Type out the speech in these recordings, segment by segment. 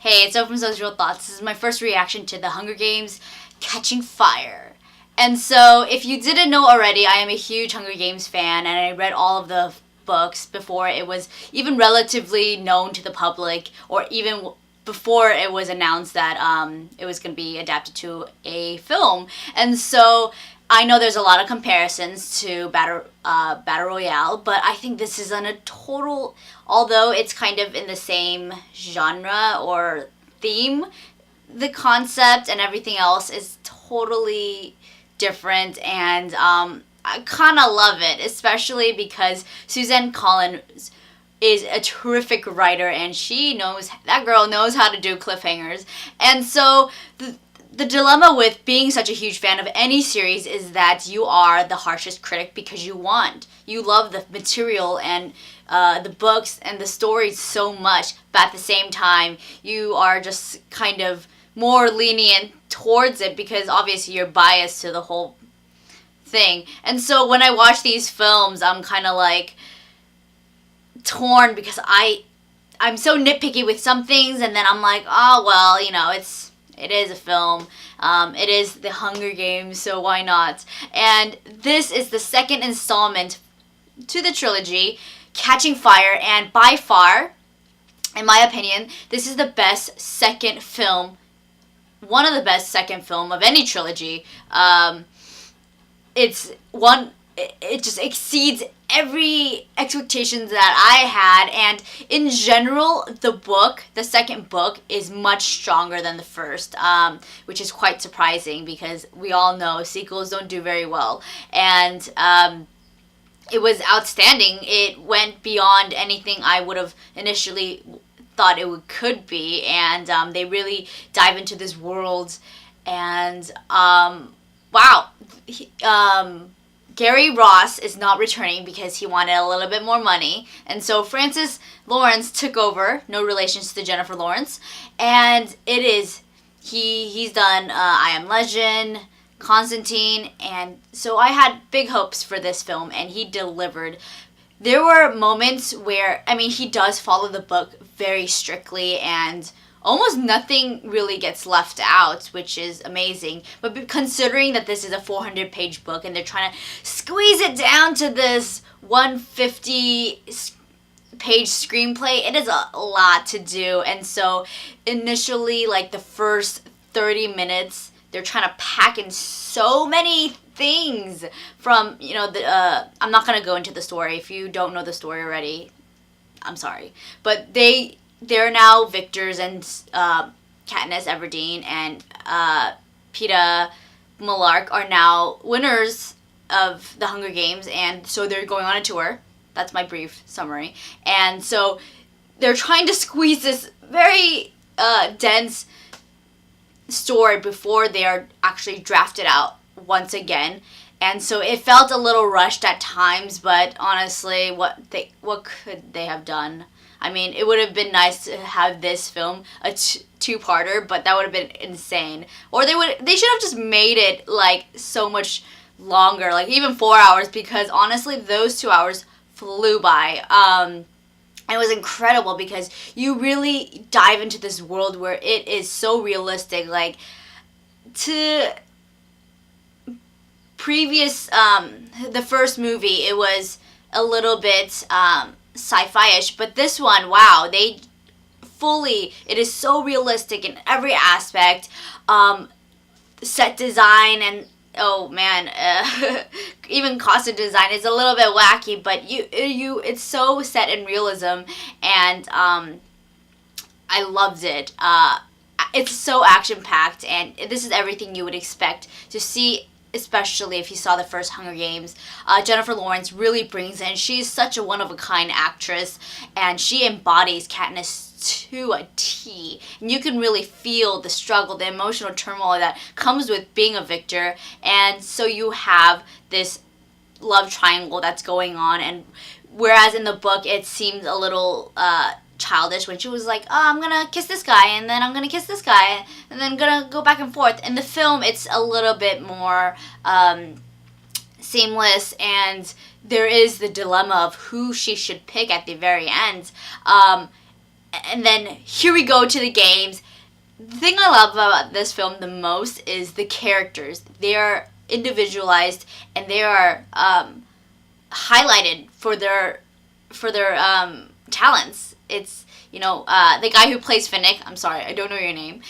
Hey, it's Open Those Real Thoughts. This is my first reaction to The Hunger Games Catching Fire. And so, if you didn't know already, I am a huge Hunger Games fan, and I read all of the books before it was even relatively known to the public, or even before it was announced that it was going to be adapted to a film. And so, I know there's a lot of comparisons to Battle Royale, but I think this is on a total, although it's kind of in the same genre or theme, the concept and everything else is totally different, and I kind of love it, especially because Suzanne Collins is a terrific writer, and that girl knows how to do cliffhangers. And so the dilemma with being such a huge fan of any series is that you are the harshest critic because you love the material and the books and the stories so much, but at the same time you are just kind of more lenient towards it because obviously you're biased to the whole thing. And so when I watch these films, I'm kind of like torn because I'm so nitpicky with some things, and then I'm like, oh well, it is a film. It is The Hunger Games, so why not? And this is the second installment to the trilogy, Catching Fire, and by far, in my opinion, this is the best second film, one of the best second film of any trilogy. It just exceeds every expectations that I had, and in general, the second book, is much stronger than the first, which is quite surprising because we all know sequels don't do very well, and it was outstanding. It went beyond anything I would have initially thought could be, and they really dive into this world, and wow. Gary Ross is not returning because he wanted a little bit more money, and so Francis Lawrence took over. No relations to Jennifer Lawrence, and he's done I Am Legend, Constantine, and so I had big hopes for this film, and he delivered. There were moments where, he does follow the book very strictly, and almost nothing really gets left out, which is amazing. But considering that this is a 400-page book and they're trying to squeeze it down to this 150-page screenplay, it is a lot to do. And so initially, like the first 30 minutes, they're trying to pack in so many things from, I'm not going to go into the story. If you don't know the story already, I'm sorry. But they're now victors, and Katniss Everdeen and Peeta Mellark are now winners of the Hunger Games, and so they're going on a tour. That's my brief summary. And so they're trying to squeeze this very dense story before they are actually drafted out once again. And so it felt a little rushed at times, but honestly, what could they have done? It would have been nice to have this film a two-parter, but that would have been insane. Or they should have just made it like so much longer, like even 4 hours, because honestly, those 2 hours flew by. It was incredible because you really dive into this world where it is so realistic. Like, to previous, the first movie, it was a little bit sci-fi-ish, but this one, wow, it is so realistic in every aspect. Set design and, oh man, even costume design is a little bit wacky, but it's so set in realism, and I loved it. It's so action-packed, and this is everything you would expect to see, especially if you saw the first Hunger Games. Jennifer Lawrence really brings in. She's such a one-of-a-kind actress, and she embodies Katniss to a T. And you can really feel the struggle, the emotional turmoil that comes with being a victor. And so you have this love triangle that's going on. And whereas in the book it seems a little childish when she was like, oh, I'm gonna kiss this guy, and then I'm gonna kiss this guy, and then gonna go back and forth. In the film, it's a little bit more seamless, and there is the dilemma of who she should pick at the very end. And then here we go to the games. The thing I love about this film the most is the characters. They are individualized and they are highlighted for their talents. It's the guy who plays Finnick. I'm sorry, I don't know your name.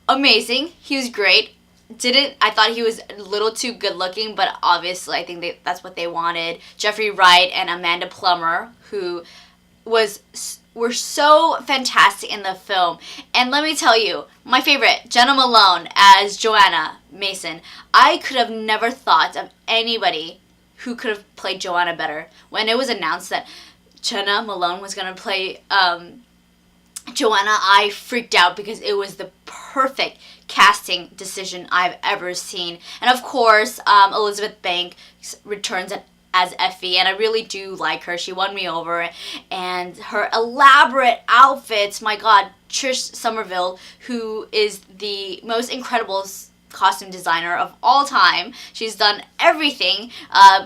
Amazing. He was great. I thought he was a little too good looking, but obviously I think that's what they wanted. Jeffrey Wright and Amanda Plummer, who were so fantastic in the film. And let me tell you, my favorite, Jenna Malone as Joanna Mason. I could have never thought of anybody who could have played Joanna better. When it was announced that Jenna Malone was going to play Joanna, I freaked out because it was the perfect casting decision I've ever seen. And of course, Elizabeth Banks returns as Effie, and I really do like her. She won me over, and her elaborate outfits, my god. Trish Somerville, who is the most incredible costume designer of all time. She's done everything,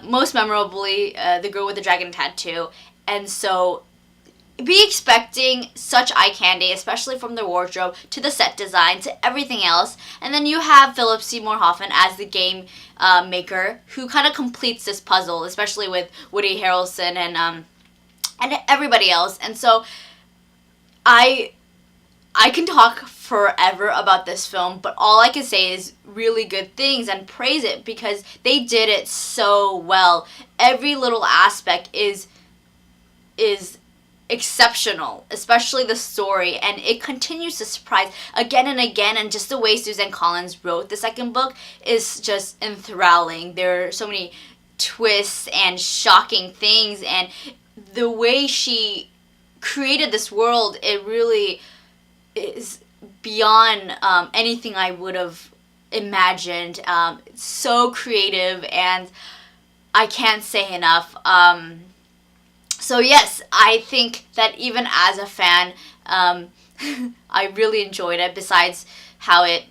most memorably the girl with the dragon tattoo. And so be expecting such eye candy, especially from the wardrobe to the set design to everything else. And then you have Philip Seymour Hoffman as the game maker, who kind of completes this puzzle, especially with Woody Harrelson and everybody else. And so I can talk forever about this film, but all I can say is really good things and praise it because they did it so well. Every little aspect is exceptional, especially the story, and it continues to surprise again and again. And just the way Suzanne Collins wrote the second book is just enthralling. There are so many twists and shocking things, and the way she created this world, it really is beyond anything I would have imagined. It's so creative, and I can't say enough. So yes, I think that even as a fan, I really enjoyed it, besides how it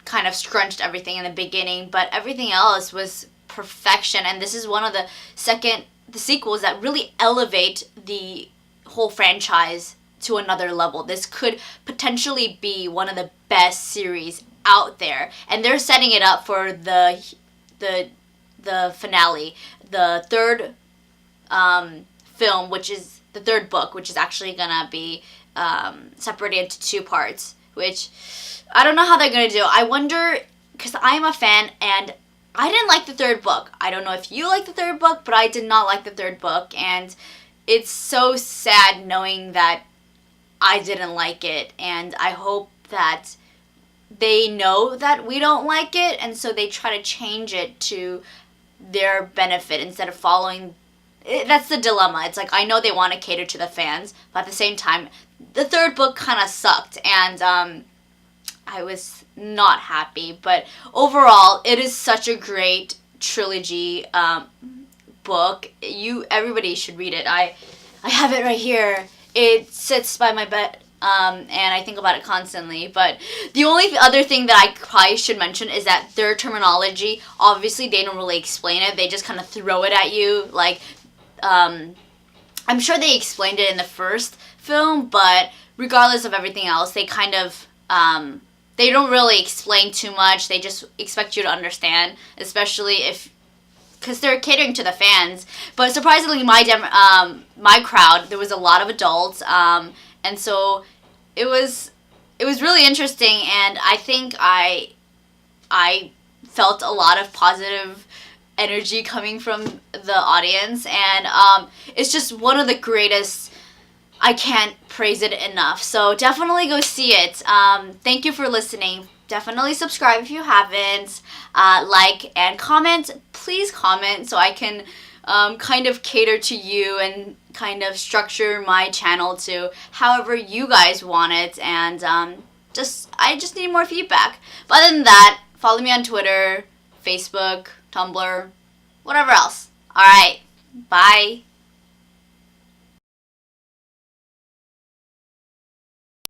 kind of scrunched everything in the beginning, but everything else was perfection. And this is one of the sequels that really elevate the whole franchise to another level. This could potentially be one of the best series out there, and they're setting it up for the finale, the third film, which is the third book, which is actually gonna be separated into two parts, which I don't know how they're gonna do. I wonder, because I am a fan and I didn't like the third book. I don't know if you like the third book, but I did not like the third book, and it's so sad knowing that I didn't like it, and I hope that they know that we don't like it, and so they try to change it to their benefit instead of following. That's the dilemma. It's like, I know they want to cater to the fans, but at the same time, the third book kind of sucked, and I was not happy. But overall, it is such a great trilogy book. Everybody should read it. I have it right here. It sits by my bed, and I think about it constantly. But the only other thing that I probably should mention is that their terminology, obviously they don't really explain it. They just kind of throw it at you, like, I'm sure they explained it in the first film, but regardless of everything else, they kind of, they don't really explain too much. They just expect you to understand, especially because they're catering to the fans. But surprisingly, my crowd, there was a lot of adults, and so it was really interesting, and I think I felt a lot of positive energy coming from the audience, and it's just one of the greatest. I can't praise it enough. So definitely go see it. Thank you for listening. Definitely subscribe if you haven't. Like and comment. Please comment so I can kind of cater to you and kind of structure my channel to however you guys want it. And I just need more feedback. But other than that, follow me on Twitter, Facebook, Tumblr, whatever else. Alright, bye.